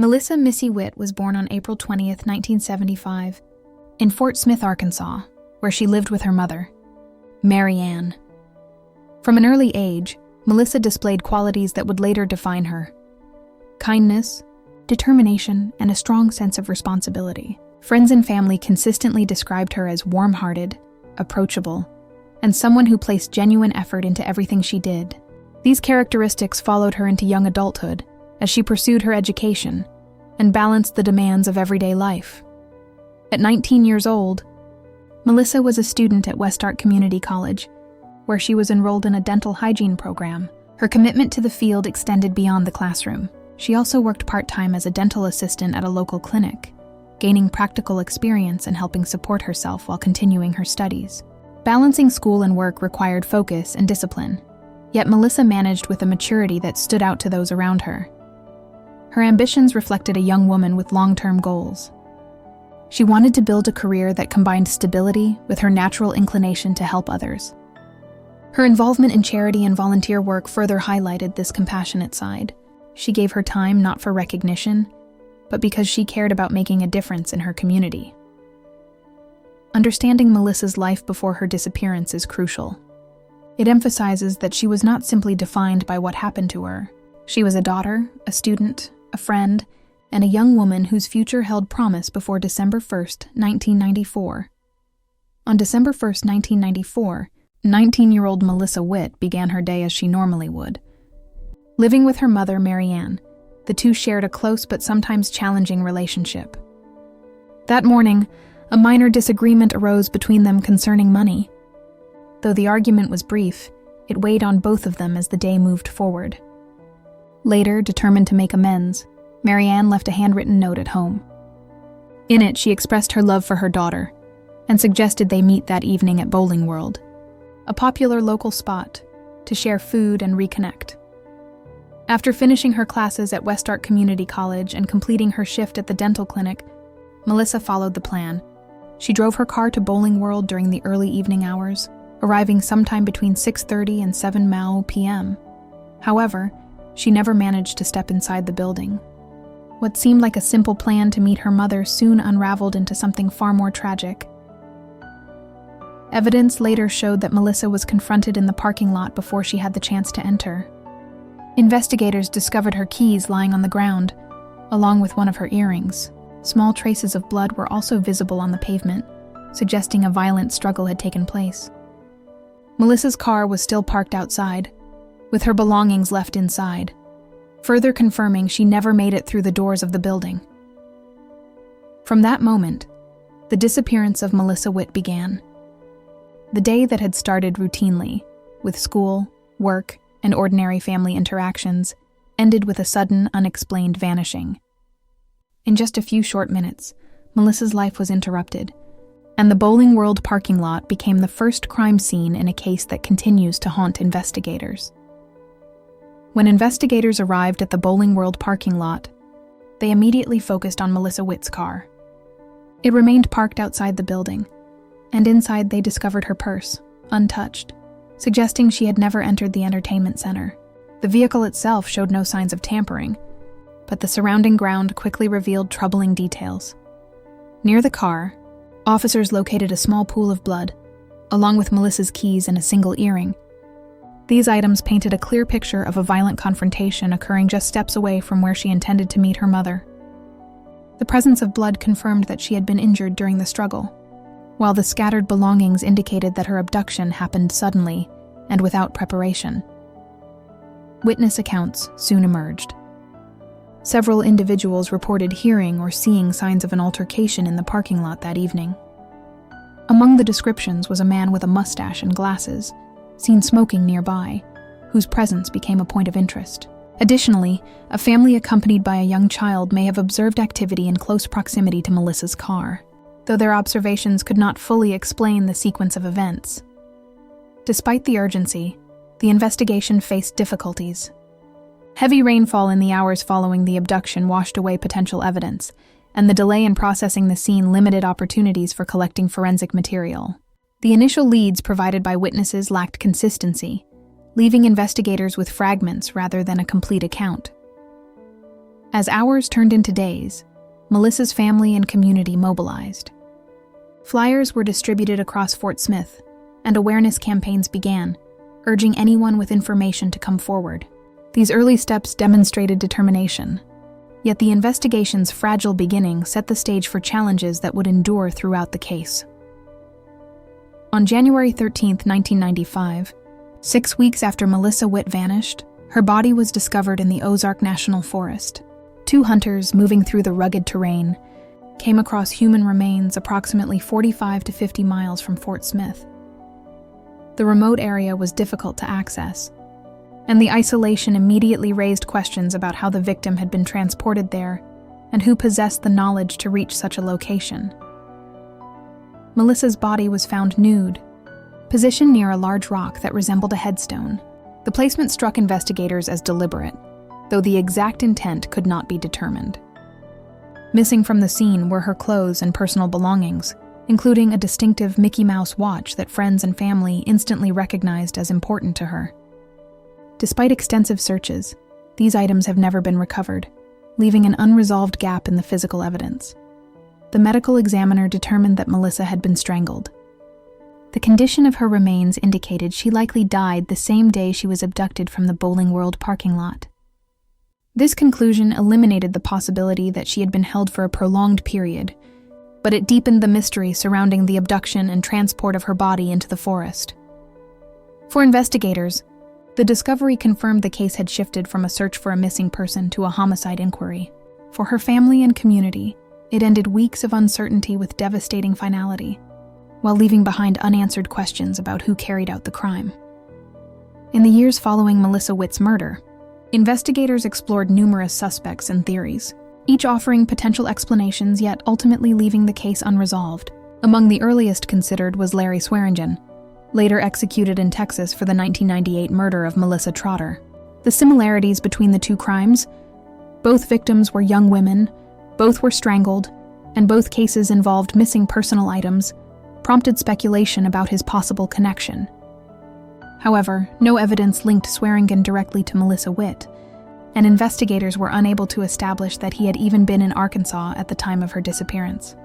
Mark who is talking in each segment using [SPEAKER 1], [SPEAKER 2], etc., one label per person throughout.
[SPEAKER 1] Melissa Missy Witt was born on April 20, 1975, in Fort Smith, Arkansas, where she lived with her mother, Mary Ann. From an early age, Melissa displayed qualities that would later define her: kindness, determination, and a strong sense of responsibility. Friends and family consistently described her as warm-hearted, approachable, and someone who placed genuine effort into everything she did. These characteristics followed her into young adulthood as she pursued her education and balanced the demands of everyday life. At 19 years old, Melissa was a student at Ozark Community College, where she was enrolled in a dental hygiene program. Her commitment to the field extended beyond the classroom. She also worked part-time as a dental assistant at a local clinic, gaining practical experience and helping support herself while continuing her studies. Balancing school and work required focus and discipline, yet Melissa managed with a maturity that stood out to those around her. Her ambitions reflected a young woman with long-term goals. She wanted to build a career that combined stability with her natural inclination to help others. Her involvement in charity and volunteer work further highlighted this compassionate side. She gave her time not for recognition, but because she cared about making a difference in her community. Understanding Melissa's life before her disappearance is crucial. It emphasizes that she was not simply defined by what happened to her. She was a daughter, a student, a friend, and a young woman whose future held promise before December 1st, 1994. On December 1st, 1994, 19-year-old Melissa Witt began her day as she normally would. Living with her mother, Mary Ann, the two shared a close but sometimes challenging relationship. That morning, a minor disagreement arose between them concerning money. Though the argument was brief, it weighed on both of them as the day moved forward. Later, determined to make amends, Mary Ann left a handwritten note at home. In it, she expressed her love for her daughter and suggested they meet that evening at Bowling World, a popular local spot, to share food and reconnect. After finishing her classes at Ozark Community College and completing her shift at the dental clinic, Melissa followed the plan. She drove her car to Bowling World during the early evening hours, arriving sometime between 6:30 and 7 p.m. However, she never managed to step inside the building. What seemed like a simple plan to meet her mother soon unraveled into something far more tragic. Evidence later showed that Melissa was confronted in the parking lot before she had the chance to enter. Investigators discovered her keys lying on the ground, along with one of her earrings. Small traces of blood were also visible on the pavement, suggesting a violent struggle had taken place. Melissa's car was still parked outside, with her belongings left inside, further confirming she never made it through the doors of the building. From that moment, the disappearance of Melissa Witt began. The day that had started routinely, with school, work, and ordinary family interactions, ended with a sudden, unexplained vanishing. In just a few short minutes, Melissa's life was interrupted, and the Bowling World parking lot became the first crime scene in a case that continues to haunt investigators. When investigators arrived at the Bowling World parking lot, they immediately focused on Melissa Witt's car. It remained parked outside the building, and inside they discovered her purse, untouched, suggesting she had never entered the entertainment center. The vehicle itself showed no signs of tampering, but the surrounding ground quickly revealed troubling details. Near the car, officers located a small pool of blood, along with Melissa's keys and a single earring. These items painted a clear picture of a violent confrontation occurring just steps away from where she intended to meet her mother. The presence of blood confirmed that she had been injured during the struggle, while the scattered belongings indicated that her abduction happened suddenly and without preparation. Witness accounts soon emerged. Several individuals reported hearing or seeing signs of an altercation in the parking lot that evening. Among the descriptions was a man with a mustache and glasses, seen smoking nearby, whose presence became a point of interest. Additionally, a family accompanied by a young child may have observed activity in close proximity to Melissa's car, though their observations could not fully explain the sequence of events. Despite the urgency, the investigation faced difficulties. Heavy rainfall in the hours following the abduction washed away potential evidence, and the delay in processing the scene limited opportunities for collecting forensic material. The initial leads provided by witnesses lacked consistency, leaving investigators with fragments rather than a complete account. As hours turned into days, Melissa's family and community mobilized. Flyers were distributed across Fort Smith, and awareness campaigns began, urging anyone with information to come forward. These early steps demonstrated determination, yet the investigation's fragile beginning set the stage for challenges that would endure throughout the case. On January 13, 1995, 6 weeks after Melissa Witt vanished, her body was discovered in the Ozark National Forest. 2 hunters moving through the rugged terrain came across human remains approximately 45 to 50 miles from Fort Smith. The remote area was difficult to access, and the isolation immediately raised questions about how the victim had been transported there and who possessed the knowledge to reach such a location. Melissa's body was found nude, positioned near a large rock that resembled a headstone. The placement struck investigators as deliberate, though the exact intent could not be determined. Missing from the scene were her clothes and personal belongings, including a distinctive Mickey Mouse watch that friends and family instantly recognized as important to her. Despite extensive searches, these items have never been recovered, leaving an unresolved gap in the physical evidence. The medical examiner determined that Melissa had been strangled. The condition of her remains indicated she likely died the same day she was abducted from the Bowling World parking lot. This conclusion eliminated the possibility that she had been held for a prolonged period, but it deepened the mystery surrounding the abduction and transport of her body into the forest. For investigators, the discovery confirmed the case had shifted from a search for a missing person to a homicide inquiry. For her family and community, it ended weeks of uncertainty with devastating finality, while leaving behind unanswered questions about who carried out the crime. In the years following Melissa Witt's murder, investigators explored numerous suspects and theories, each offering potential explanations yet ultimately leaving the case unresolved. Among the earliest considered was Larry Swearingen, later executed in Texas for the 1998 murder of Melissa Trotter. The similarities between the two crimes: both victims were young women, both were strangled, and both cases involved missing personal items, prompted speculation about his possible connection. However, no evidence linked Swearingen directly to Melissa Witt, and investigators were unable to establish that he had even been in Arkansas at the time of her disappearance.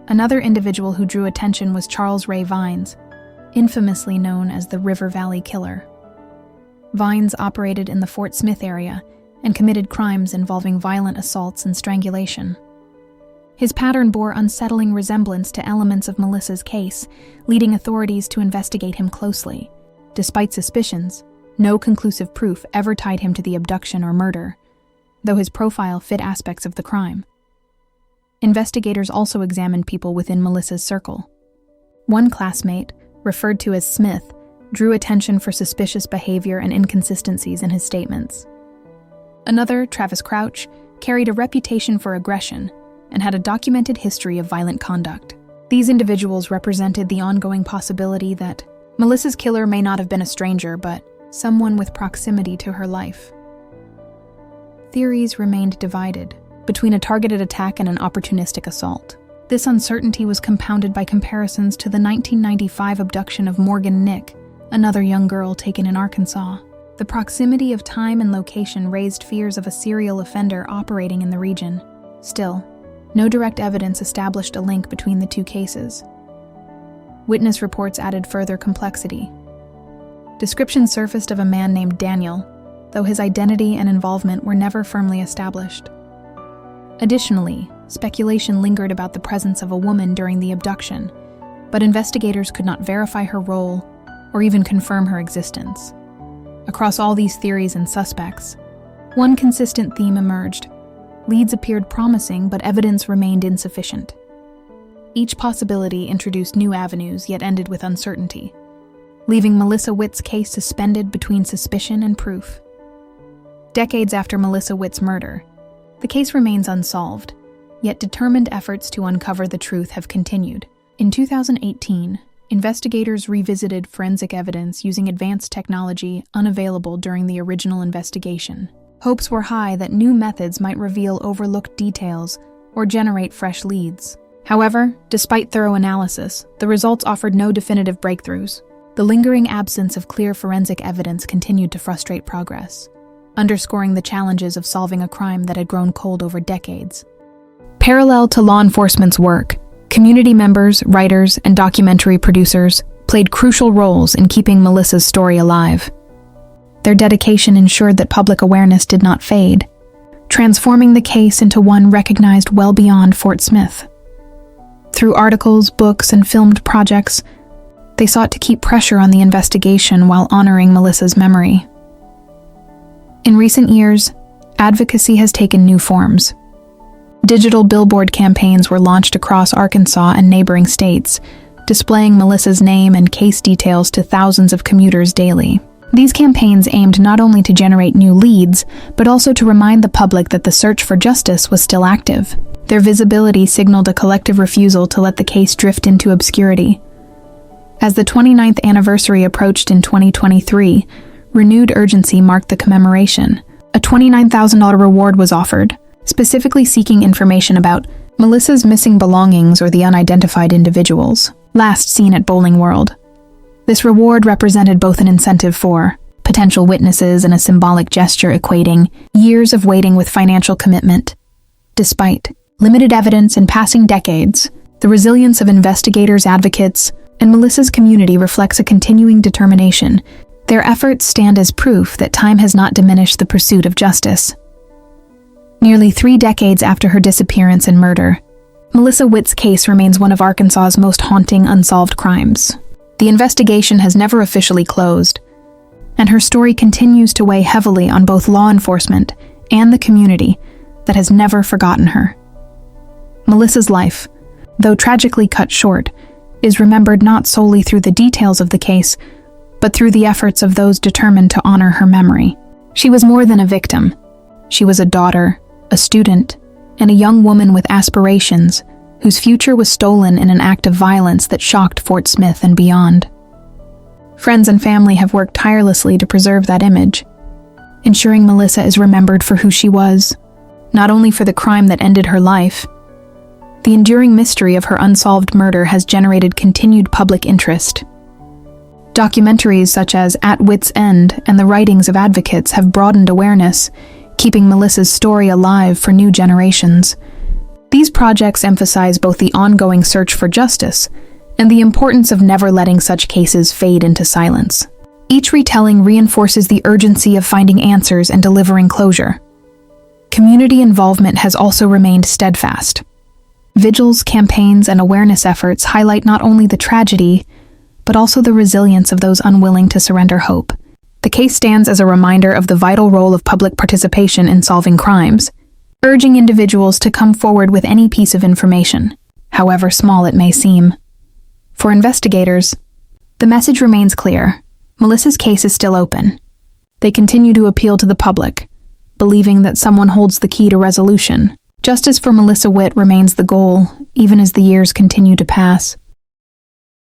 [SPEAKER 1] Another individual who drew attention was Charles Ray Vines, infamously known as the River Valley Killer. Vines operated in the Fort Smith area and committed crimes involving violent assaults and strangulation. His pattern bore unsettling resemblance to elements of Melissa's case, leading authorities to investigate him closely. Despite suspicions, no conclusive proof ever tied him to the abduction or murder, though his profile fit aspects of the crime. Investigators also examined people within Melissa's circle. One classmate, referred to as Smith, drew attention for suspicious behavior and inconsistencies in his statements. Another, Travis Crouch, carried a reputation for aggression and had a documented history of violent conduct. These individuals represented the ongoing possibility that Melissa's killer may not have been a stranger, but someone with proximity to her life. Theories remained divided between a targeted attack and an opportunistic assault. This uncertainty was compounded by comparisons to the 1995 abduction of Morgan Nick, another young girl taken in Arkansas. The proximity of time and location raised fears of a serial offender operating in the region. Still, no direct evidence established a link between the two cases. Witness reports added further complexity. Descriptions surfaced of a man named Daniel, though his identity and involvement were never firmly established. Additionally, speculation lingered about the presence of a woman during the abduction, but investigators could not verify her role or even confirm her existence. Across all these theories and suspects, one consistent theme emerged. Leads appeared promising, but evidence remained insufficient. Each possibility introduced new avenues, yet ended with uncertainty, leaving Melissa Witt's case suspended between suspicion and proof. Decades after Melissa Witt's murder, the case remains unsolved, yet determined efforts to uncover the truth have continued. In 2018, investigators revisited forensic evidence using advanced technology unavailable during the original investigation. Hopes were high that new methods might reveal overlooked details or generate fresh leads. However, despite thorough analysis, the results offered no definitive breakthroughs. The lingering absence of clear forensic evidence continued to frustrate progress. underscoring the challenges of solving a crime that had grown cold over decades. Parallel to law enforcement's work, community members, writers, and documentary producers played crucial roles in keeping Melissa's story alive. Their dedication ensured that public awareness did not fade, transforming the case into one recognized well beyond Fort Smith. Through articles, books, and filmed projects, they sought to keep pressure on the investigation while honoring Melissa's memory. In recent years, advocacy has taken new forms. Digital billboard campaigns were launched across Arkansas and neighboring states, displaying Melissa's name and case details to thousands of commuters daily. These campaigns aimed not only to generate new leads, but also to remind the public that the search for justice was still active. Their visibility signaled a collective refusal to let the case drift into obscurity. As the 29th anniversary approached in 2023, renewed urgency marked the commemoration. A $29,000 reward was offered, specifically seeking information about Melissa's missing belongings or the unidentified individuals, last seen at Bowling World. This reward represented both an incentive for potential witnesses and a symbolic gesture equating years of waiting with financial commitment. Despite limited evidence and passing decades, the resilience of investigators, advocates, and Melissa's community reflects a continuing determination. Their efforts stand as proof that time has not diminished the pursuit of justice. Nearly 3 decades after her disappearance and murder, Melissa Witt's case remains one of Arkansas's most haunting unsolved crimes. The investigation has never officially closed, and her story continues to weigh heavily on both law enforcement and the community that has never forgotten her. Melissa's life, though tragically cut short, is remembered not solely through the details of the case, but through the efforts of those determined to honor her memory. She was more than a victim. She was a daughter, a student, and a young woman with aspirations whose future was stolen in an act of violence that shocked Fort Smith and beyond. Friends and family have worked tirelessly to preserve that image, ensuring Melissa is remembered for who she was, not only for the crime that ended her life. The enduring mystery of her unsolved murder has generated continued public interest. Documentaries such as At Wit's End and the writings of advocates have broadened awareness, keeping Melissa's story alive for new generations. These projects emphasize both the ongoing search for justice and the importance of never letting such cases fade into silence. Each retelling reinforces the urgency of finding answers and delivering closure. Community involvement has also remained steadfast. Vigils, campaigns, and awareness efforts highlight not only the tragedy, but also the resilience of those unwilling to surrender hope. The case stands as a reminder of the vital role of public participation in solving crimes, urging individuals to come forward with any piece of information, however small it may seem. For investigators, the message remains clear. Melissa's case is still open. They continue to appeal to the public, believing that someone holds the key to resolution. Justice for Melissa Witt remains the goal, even as the years continue to pass.